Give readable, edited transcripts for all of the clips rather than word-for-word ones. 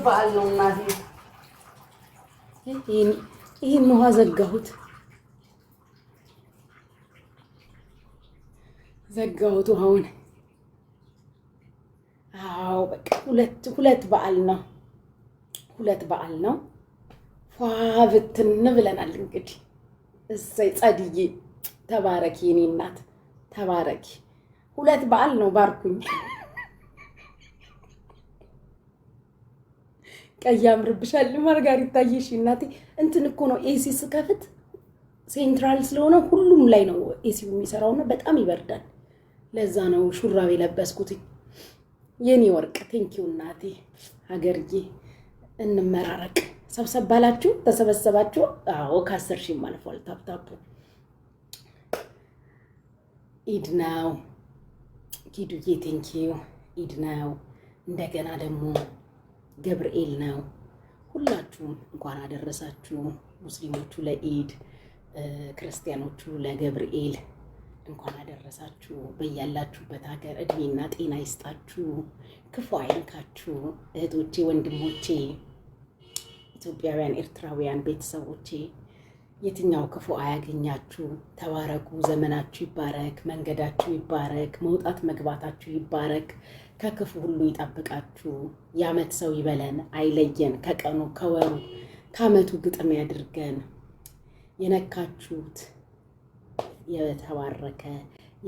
በዓል ነው እናቴ። ይሄን ውሃ ዘጋሁት ውሃውን። አዎ በቃ ሁለት በዓል ነው። ፏ ብትን ብለናል እንግዲህ። እሰይ ጸድዬ ተባረኪ፣ የኔ እናት ተባረኪ። ሁለት በዓል ነው፣ ባርኩኝ። ቀይ ያምርብሻል ማርጋሪታዬ። እሺ እናቴ እንትን እኮ ነው ኤሲ ስከፍት ሴንትራል ስለሆነ ሁሉም ላይ ነው ኤሲው የሚሰራውና በጣም ይበርዳል። ለዛ ነው ሹራብ የለበስኩት። የኔ ወርቅ ቴንኪው እናቴ። ሀገርዬ እንመራረቅ። ሰብሰብ ባላችሁ ተሰበሰባችሁ? አዎ ከ10 ሺህ አልፏል። ታፕታፑ ኢድ ነው። ኪዱዬ ቴንኪው። ኢድ ነው። እንደገና ደግሞ ገብርኤል ነው። ሁላችሁም እንኳን አደረሳችሁ። ሙስሊሞቹ ለኢድ፣ ክርስቲያኖቹ ለገብርኤል እንኳን አደረሳችሁ። በያላችሁበት ሀገር እድሜና ጤና ይስጣችሁ፣ ክፉ አይንካችሁ። እህቶቼ፣ ወንድሞቼ፣ ኢትዮጵያውያን፣ ኤርትራውያን ቤተሰቦቼ የትኛው ክፉ አያገኛችሁ። ተባረኩ። ዘመናችሁ ይባረክ፣ መንገዳችሁ ይባረክ፣ መውጣት መግባታችሁ ይባረክ። ከክፉ ሁሉ ይጠብቃችሁ። የዓመት ሰው ይበለን፣ አይለየን። ከቀኑ ከወሩ ከዓመቱ ግጥም ያድርገን። የነካችሁት የተባረከ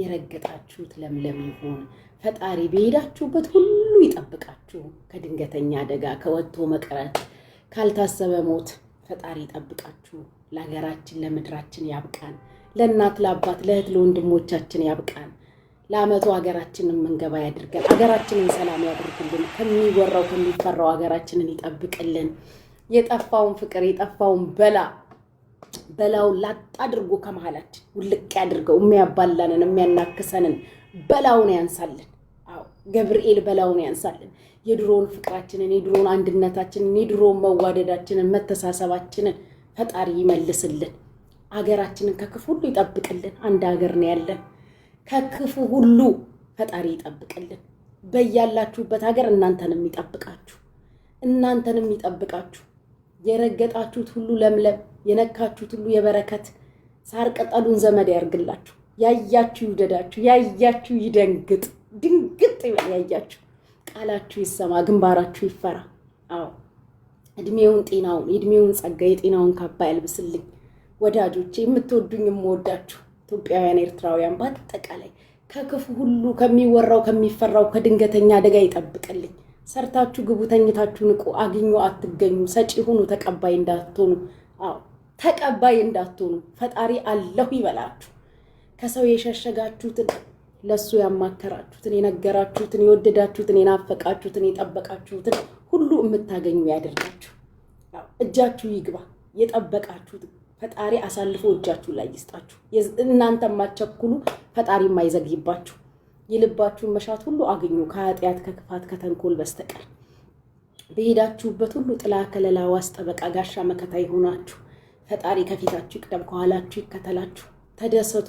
የረገጣችሁት ለምለም ይሁን። ፈጣሪ በሄዳችሁበት ሁሉ ይጠብቃችሁ። ከድንገተኛ አደጋ፣ ከወጥቶ መቅረት፣ ካልታሰበ ሞት ፈጣሪ ይጠብቃችሁ። ለሀገራችን ለምድራችን ያብቃን። ለእናት ለአባት ለእህት ለወንድሞቻችን ያብቃን። ለዓመቱ ሀገራችንን መንገባ ያድርገን። ሀገራችንን ሰላም ያድርግልን። ከሚወራው ከሚፈራው ሀገራችንን ይጠብቅልን። የጠፋውን ፍቅር የጠፋውን በላውን ላጥ አድርጎ ከመሃላችን ውልቅ ያድርገው። የሚያባላንን የሚያናክሰንን በላውን ያንሳልን። አዎ ገብርኤል በላውን ያንሳልን። የድሮውን ፍቅራችንን፣ የድሮውን አንድነታችንን፣ የድሮውን መዋደዳችንን፣ መተሳሰባችንን ፈጣሪ ይመልስልን። ሀገራችንን ከክፉ ሁሉ ይጠብቅልን። አንድ ሀገር ነው ያለን። ከክፉ ሁሉ ፈጣሪ ይጠብቅልን። በያላችሁበት ሀገር እናንተንም ይጠብቃችሁ። የረገጣችሁት ሁሉ ለምለም፣ የነካችሁት ሁሉ የበረከት ሳር ቅጠሉን ዘመድ ያርግላችሁ። ያያችሁ ይውደዳችሁ፣ ያያችሁ ይደንግጥ፣ ድንግጥ ይበል። ያያችሁ ቃላችሁ ይሰማ፣ ግንባራችሁ ይፈራ። አዎ እድሜውን ጤናውን፣ የእድሜውን ጸጋ፣ የጤናውን ካባ ያልብስልኝ። ወዳጆቼ፣ የምትወዱኝ የምወዳችሁ ኢትዮጵያውያን፣ ኤርትራውያን በአጠቃላይ ከክፉ ሁሉ ከሚወራው ከሚፈራው ከድንገተኛ አደጋ ይጠብቅልኝ። ሰርታችሁ ግቡ፣ ተኝታችሁ ንቁ። አግኙ አትገኙ፣ ሰጪ ሁኑ፣ ተቀባይ እንዳትሆኑ። አዎ ተቀባይ እንዳትሆኑ ፈጣሪ አለሁ ይበላችሁ። ከሰው የሸሸጋችሁትን፣ ለሱ ያማከራችሁትን፣ የነገራችሁትን፣ የወደዳችሁትን፣ የናፈቃችሁትን፣ የጠበቃችሁትን ሁሉ የምታገኙ ያደርጋችሁ። እጃችሁ ይግባ። የጠበቃችሁትን ፈጣሪ አሳልፎ እጃችሁ ላይ ይስጣችሁ። እናንተ ማቸኩሉ ፈጣሪ ማይዘግይባችሁ። የልባችሁን መሻት ሁሉ አግኙ፣ ከኃጢአት ከክፋት ከተንኮል በስተቀር። በሄዳችሁበት ሁሉ ጥላ ከለላ ዋስ ጠበቃ ጋሻ መከታ ይሆናችሁ። ፈጣሪ ከፊታችሁ ይቅደም፣ ከኋላችሁ ይከተላችሁ። ተደሰቱ።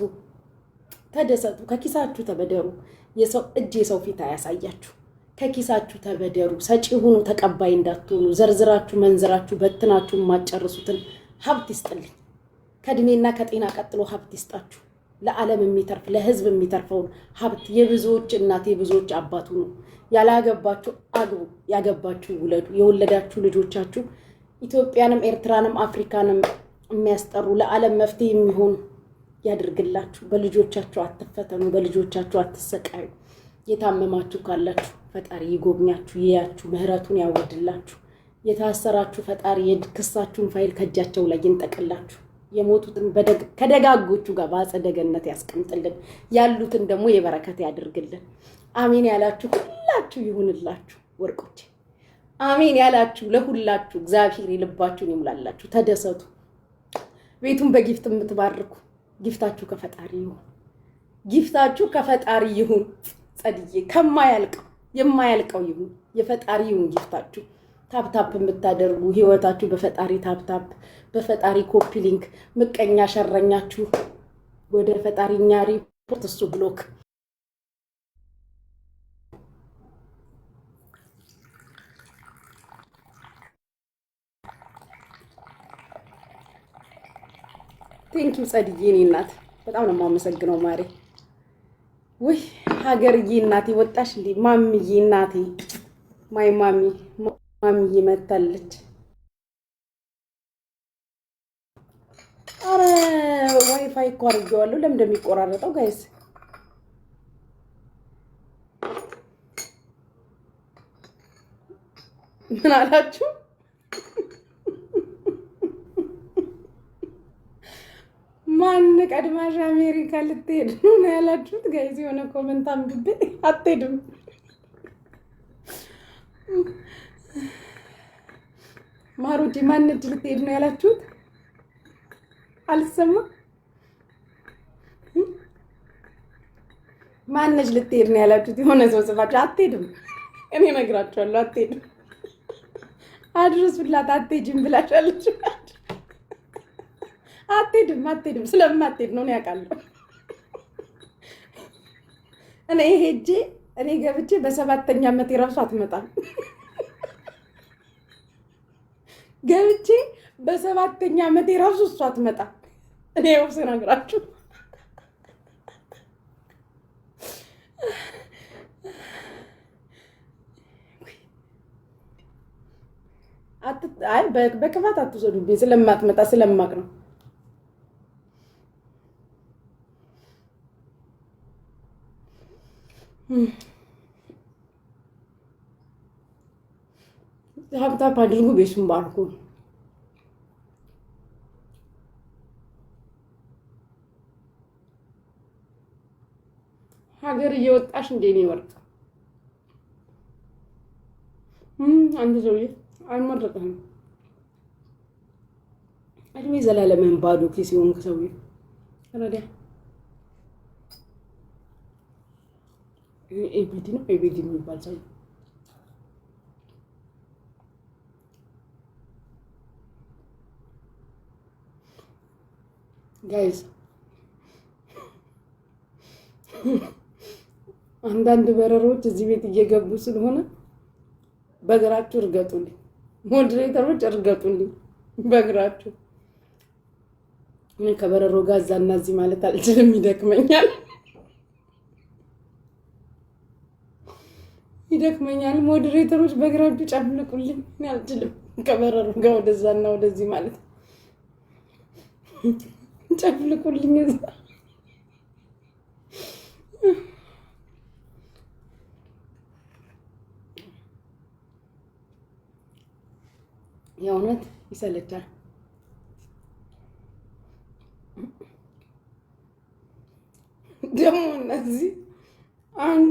ከኪሳችሁ ተበደሩ። የሰው እጅ የሰው ፊት አያሳያችሁ። ከኪሳችሁ ተበደሩ። ሰጪ ሁኑ፣ ተቀባይ እንዳትሆኑ። ዘርዝራችሁ መንዝራችሁ በትናችሁ የማጨርሱትን ሀብት ይስጥልኝ። ከእድሜና ከጤና ቀጥሎ ሀብት ይስጣችሁ። ለዓለም የሚተርፍ ለህዝብ የሚተርፈውን ሀብት የብዙዎች እናት የብዙዎች አባቱ ነው። ያላገባችሁ አግቡ፣ ያገባችሁ ውለዱ። የወለዳችሁ ልጆቻችሁ ኢትዮጵያንም ኤርትራንም አፍሪካንም የሚያስጠሩ ለዓለም መፍትሄ የሚሆኑ ያድርግላችሁ። በልጆቻችሁ አትፈተኑ፣ በልጆቻችሁ አትሰቃዩ። የታመማችሁ ካላችሁ ፈጣሪ ይጎብኛችሁ፣ ይያችሁ፣ ምህረቱን ያወርድላችሁ። የታሰራችሁ ፈጣሪ የክሳችሁን ፋይል ከእጃቸው ላይ ይንጠቅላችሁ። የሞቱትን ከደጋጎቹ ጋር በአጸደ ገነት ያስቀምጥልን። ያሉትን ደግሞ የበረከት ያድርግልን። አሜን ያላችሁ ሁላችሁ ይሁንላችሁ ወርቆቼ። አሜን ያላችሁ ለሁላችሁ እግዚአብሔር የልባችሁን ይሙላላችሁ። ተደሰቱ። ቤቱን በጊፍት የምትባርኩ ጊፍታችሁ ከፈጣሪ ይሁን። ጊፍታችሁ ከፈጣሪ ይሁን። ጸድዬ የማያልቀው ይሁን። የፈጣሪ ይሁን ጊፍታችሁ። ታፕታፕ የምታደርጉ ህይወታችሁ በፈጣሪ ታፕታፕ፣ በፈጣሪ ኮፒ ሊንክ፣ ምቀኛ ሸረኛችሁ ወደ ፈጣሪኛ ሪፖርት፣ እሱ ብሎክ። ቴንኪው ጸድዬ፣ እኔ እናት በጣም ነው የማመሰግነው ማሬ። ውይ ሀገርዬ እናቴ ወጣሽ እንዴ? ማምዬ እናቴ ማይ ማምዬ መታለች። አረ ዋይፋይ እኮ አድርጌዋለሁ። ለምን እንደሚቆራረጠው ጋይስ ምን አላችሁ? ማን ቀድማሽ አሜሪካ ልትሄድ ነው ያላችሁት ጋይስ? የሆነ ኮመንት አንብቤ አትሄድም ማሩቲ ማነች ልትሄድ ነው ያላችሁት? አልሰማ ማነች ልትሄድ ነው ያላችሁት? የሆነ ሰው ጽፋችሁ አትሄድም። እኔ እነግራችኋለሁ አትሄድም። አድርሱላት አትሄጂም ብላሻለች። አትሄድም ስለማትሄድ ነው ያውቃለሁ። እኔ ሄጄ እኔ ገብቼ በ7ኛ ዓመት የራሱ አትመጣም። ገብቼ በ7ኛ ዓመት የራሱ እሷ አትመጣም። እኔ ያው ስነግራችሁ አይ በክፋት አትወሰዱብኝ። ስለማትመጣ ስለማቅ ነው። ሀብታም አድርጉ፣ ቤቱን ባርኩ። ሀገር እየወጣሽ እንዴ ነው ወርቅ? አንድ ሰውዬ አልመረጠህም። እድሜ ዘላለምን ባዶ ኪስ ሲሆን ከሰውዬ ረዳ ኤቢዲ ነው ኤቢዲ የሚባል ሰው ጋይስ አንዳንድ በረሮች እዚህ ቤት እየገቡ ስለሆነ በእግራችሁ እርገጡልኝ። ሞዴሬተሮች እርገጡልኝ በእግራችሁ። እኔ ከበረሮ ጋር እዛና እዚህ ማለት አልችልም፣ ይደክመኛል። ሞዴሬተሮች በእግራችሁ ጨፍልቁልኝ። እኔ አልችልም ከበረሮ ጋር ወደዛና ወደዚህ ማለት ጨፍልቁልኝ። እዛ የእውነት ይሰለቻል። ደግሞ እነዚህ አንዱ